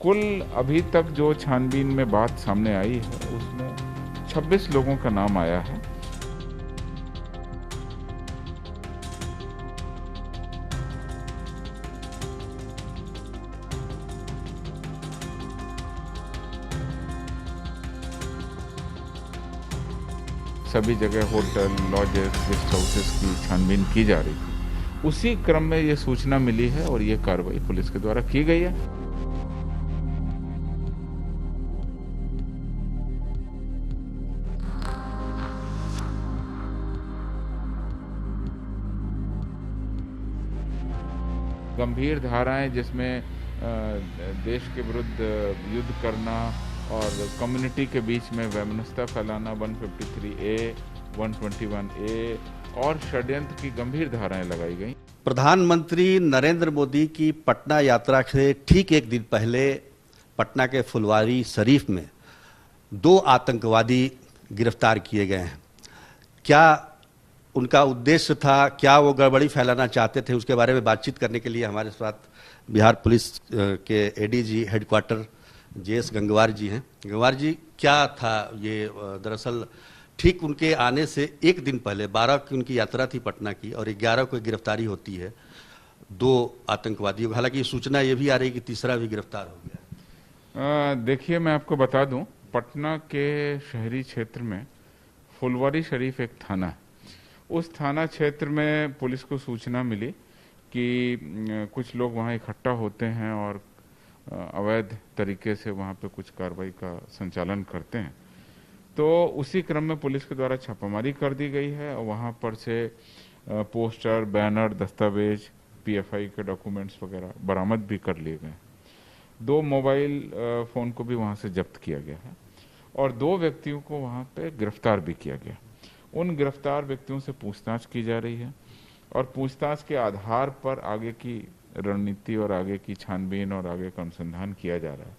कुल अभी तक जो छानबीन में बात सामने आई है उसमें 26 लोगों का नाम आया है। सभी जगह होटल, लॉजेस, गेस्ट हाउसेस की छानबीन की जा रही थी। उसी क्रम में ये सूचना मिली है और ये कार्रवाई पुलिस के द्वारा की गई है। गंभीर धाराएं जिसमें देश के विरुद्ध युद्ध करना और कम्युनिटी के बीच में वैमनस्यता फैलाना 153A, 121A और षड्यंत्र की गंभीर धाराएं लगाई गई। प्रधानमंत्री नरेंद्र मोदी की पटना यात्रा से ठीक एक दिन पहले पटना के फुलवारी शरीफ में 2 आतंकवादी गिरफ्तार किए गए हैं। क्या उनका उद्देश्य था, क्या वो गड़बड़ी फैलाना चाहते थे, उसके बारे में बातचीत करने के लिए हमारे साथ बिहार पुलिस के एडीजी हेडक्वार्टर JS गंगवार जी हैं। गंगवार जी, क्या था ये? दरअसल ठीक उनके आने से एक दिन पहले 12 की उनकी यात्रा थी पटना की और 11 को गिरफ्तारी होती है 2 आतंकवादियों। हालांकि सूचना ये भी आ रही कि तीसरा भी गिरफ्तार हो गया। देखिए, मैं आपको बता दूं, पटना के शहरी क्षेत्र में फुलवारी शरीफ एक थाना है। उस थाना क्षेत्र में पुलिस को सूचना मिली कि कुछ लोग वहाँ इकट्ठा होते हैं और अवैध तरीके से वहाँ पे कुछ कार्रवाई का संचालन करते हैं। तो उसी क्रम में पुलिस के द्वारा छापामारी कर दी गई है और वहाँ पर से पोस्टर, बैनर, दस्तावेज, PFI के डॉक्यूमेंट्स वगैरह बरामद भी कर लिए गए। 2 मोबाइल फ़ोन को भी वहाँ से जब्त किया गया है और 2 व्यक्तियों को वहाँ पे गिरफ्तार भी किया गया। उन गिरफ्तार व्यक्तियों से पूछताछ की जा रही है और पूछताछ के आधार पर आगे की रणनीति और आगे की छानबीन और आगे का अनुसंधान किया जा रहा है।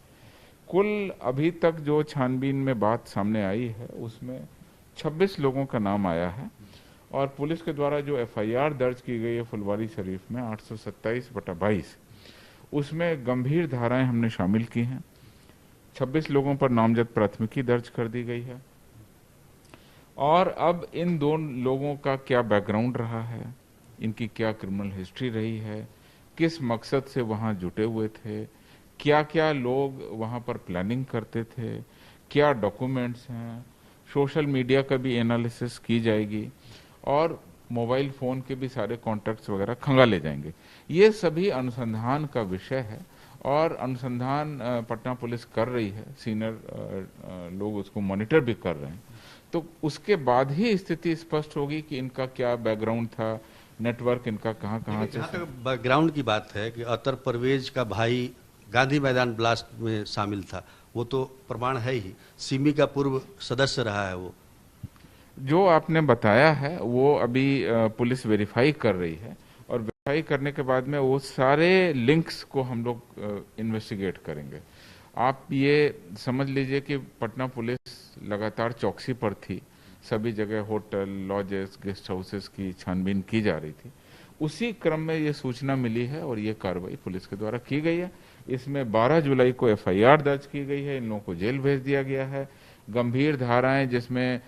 कुल अभी तक जो छानबीन में बात सामने आई है उसमें 26 लोगों का नाम आया है और पुलिस के द्वारा जो FIR दर्ज की गई है फुलवारी शरीफ में 827/22, उसमें गंभीर धाराएं हमने शामिल की हैं। 26 लोगों पर नामजद प्राथमिकी दर्ज कर दी गई है और अब इन 2 लोगों का क्या बैकग्राउंड रहा है, इनकी क्या क्रिमिनल हिस्ट्री रही है, किस मकसद से वहाँ जुटे हुए थे, क्या क्या लोग वहाँ पर प्लानिंग करते थे, क्या डॉक्यूमेंट्स हैं, सोशल मीडिया का भी एनालिसिस की जाएगी और मोबाइल फ़ोन के भी सारे कॉन्टैक्ट्स वगैरह खंगाले जाएंगे। ये सभी अनुसंधान का विषय है और अनुसंधान पटना पुलिस कर रही है। सीनियर लोग उसको मॉनिटर भी कर रहे हैं। तो उसके बाद ही स्थिति स्पष्ट होगी कि इनका क्या बैकग्राउंड था, नेटवर्क इनका कहाँ कहाँ से। जहाँ तक बैकग्राउंड की बात है कि अतर परवेज का भाई गांधी मैदान ब्लास्ट में शामिल था, वो तो प्रमाण है ही। सिमी का पूर्व सदस्य रहा है। वो जो आपने बताया है वो अभी पुलिस वेरीफाई कर रही है और वेरीफाई करने के बाद में वो सारे लिंक्स को हम लोग इन्वेस्टिगेट करेंगे। आप ये समझ लीजिए कि पटना पुलिस लगातार चौकसी पर थी। सभी जगह होटल, लॉजेस, गेस्ट हाउसेस की छानबीन की जा रही थी। उसी क्रम में ये सूचना मिली है और ये कार्रवाई पुलिस के द्वारा की गई है। इसमें 12 जुलाई को FIR दर्ज की गई है। इन लोगों को जेल भेज दिया गया है। गंभीर धाराएं जिसमें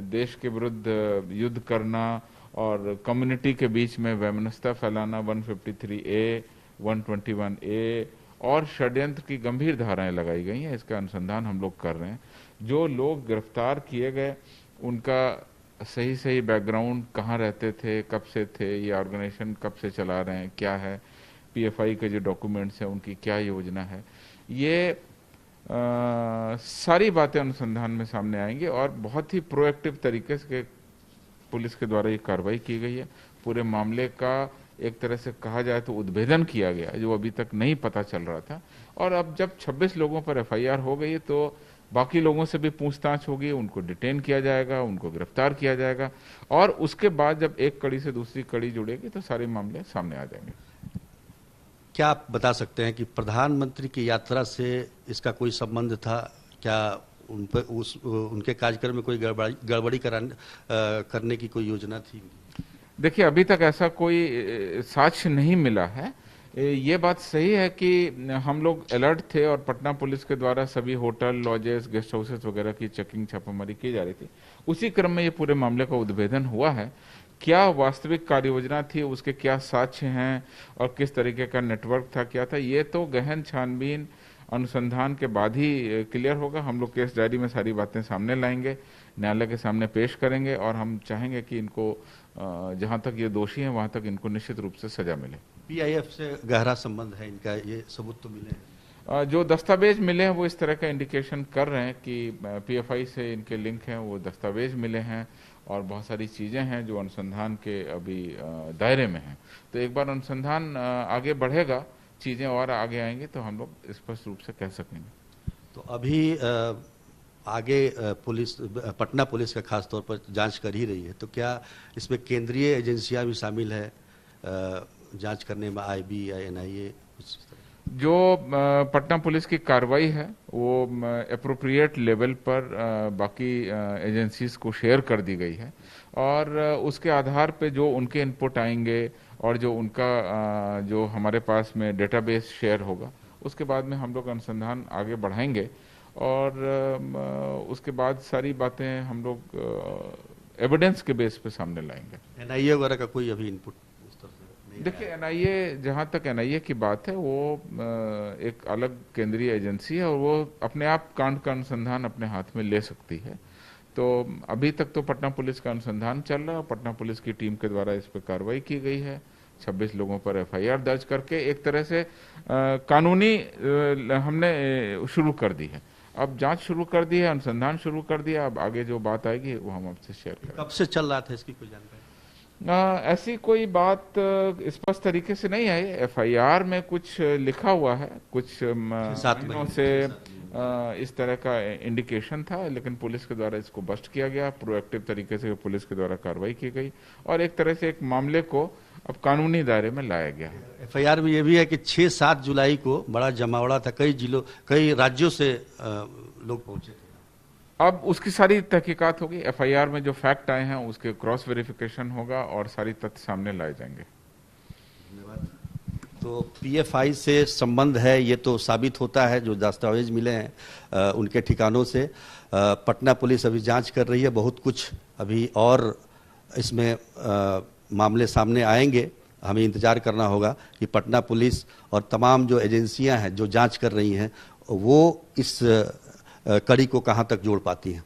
देश के विरुद्ध युद्ध करना और कम्युनिटी के बीच में वैमनस्यता फैलाना 153A, 121A और षड्यंत्र की गंभीर धाराएं लगाई गई हैं। इसका अनुसंधान हम लोग कर रहे हैं। जो लोग गिरफ्तार किए गए उनका सही बैकग्राउंड, कहाँ रहते थे, कब से थे, ये ऑर्गेनाइजेशन कब से चला रहे हैं, क्या है, PFI के जो डॉक्यूमेंट्स हैं उनकी क्या योजना है, ये सारी बातें अनुसंधान में सामने आएंगी और बहुत ही प्रोएक्टिव तरीके से पुलिस के द्वारा ये कार्रवाई की गई है। पूरे मामले का एक तरह से कहा जाए तो उद्भेदन किया गया जो अभी तक नहीं पता चल रहा था और अब जब 26 लोगों पर FIR हो गई है तो बाकी लोगों से भी पूछताछ होगी, उनको डिटेन किया जाएगा, उनको गिरफ्तार किया जाएगा और उसके बाद जब एक कड़ी से दूसरी कड़ी जुड़ेगी तो सारे मामले सामने आ जाएंगे। क्या आप बता सकते हैं कि प्रधानमंत्री की यात्रा से इसका कोई संबंध था? क्या उन पर उनके कार्यक्रम में कोई गड़बड़ी करने की कोई योजना थी? देखिए, अभी तक ऐसा कोई साक्ष्य नहीं मिला है, ये बात सही है कि हम लोग अलर्ट थे और पटना पुलिस के द्वारा सभी होटल, लॉजेस, गेस्ट हाउसेस वगैरह की चेकिंग, छापामारी की जा रही थी। उसी क्रम में ये पूरे मामले का उद्भेदन हुआ है। क्या वास्तविक कार्य योजना थी, उसके क्या साक्ष्य हैं और किस तरीके का नेटवर्क था, क्या था, ये तो गहन छानबीन अनुसंधान के बाद ही क्लियर होगा। हम लोग केस डायरी में सारी बातें सामने लाएंगे, न्यायालय के सामने पेश करेंगे और हम चाहेंगे कि इनको जहां तक ये दोषी हैं वहां तक इनको निश्चित रूप से सजा मिले। पीआईएफ से गहरा संबंध है इनका, ये सबूत तो मिले हैं। जो दस्तावेज मिले हैं वो इस तरह का इंडिकेशन कर रहे हैं कि पीएफआई से इनके लिंक हैं, वो दस्तावेज मिले हैं और बहुत सारी चीज़ें हैं जो अनुसंधान के अभी दायरे में हैं। तो एक बार अनुसंधान आगे बढ़ेगा, चीज़ें और आगे आएंगी तो हम लोग स्पष्ट रूप से कह सकेंगे। तो अभी आगे पुलिस, पटना पुलिस का खास तौर पर जांच कर ही रही है, तो क्या इसमें केंद्रीय एजेंसियां भी शामिल है जांच करने में, आईबी या एनआईए कुछ? जो पटना पुलिस की कार्रवाई है वो एप्रोप्रिएट लेवल पर बाकी एजेंसीज को शेयर कर दी गई है और उसके आधार पे जो उनके इनपुट आएंगे और जो उनका जो हमारे पास में डेटाबेस शेयर होगा, उसके बाद में हम लोग अनुसंधान आगे बढ़ाएंगे और उसके बाद सारी बातें हम लोग एविडेंस के बेस पे सामने लाएंगे। एनआईए वगैरह का कोई अभी इनपुट? देखिए, एनआईए, जहाँ तक एनआईए की बात है, वो एक अलग केंद्रीय एजेंसी है और वो अपने आप कांड का अनुसंधान अपने हाथ में ले सकती है। तो अभी तक तो पटना पुलिस का अनुसंधान चल रहा है। पटना पुलिस की टीम के द्वारा इस पर कार्रवाई की गई है, 26 लोगों पर एफआईआर दर्ज करके एक तरह से कानूनी हमने शुरू कर दी है। अब जांच शुरू कर दी है, अनुसंधान शुरू कर दिया। अब आगे जो बात आएगी वो हम आपसे शेयर करेंगे। कब से चल रहा था, इसकी कोई जानकारी? ऐसी कोई बात स्पष्ट तरीके से नहीं आई। एफआईआर में कुछ लिखा हुआ है, कुछ महीनों से इस तरह का इंडिकेशन था, लेकिन पुलिस के द्वारा इसको बस्ट किया गया। प्रोएक्टिव तरीके से पुलिस के द्वारा कार्रवाई की गई और एक तरह से एक मामले को अब कानूनी दायरे में लाया गया है। एफआईआर में ये भी है कि 6-7 जुलाई को बड़ा जमावड़ा था, कई जिलों, कई राज्यों से लोग पहुंचे थे। अब उसकी सारी तहकीकात होगी। एफआईआर में जो फैक्ट आए हैं उसके क्रॉस वेरिफिकेशन होगा और सारी तथ्य सामने लाए जाएंगे। धन्यवाद। तो पीएफआई से संबंध है ये तो साबित होता है, जो दस्तावेज मिले हैं उनके ठिकानों से। पटना पुलिस अभी जांच कर रही है, बहुत कुछ अभी और इसमें मामले सामने आएंगे। हमें इंतजार करना होगा कि पटना पुलिस और तमाम जो एजेंसियां हैं जो जांच कर रही हैं वो इस कड़ी को कहां तक जोड़ पाती हैं।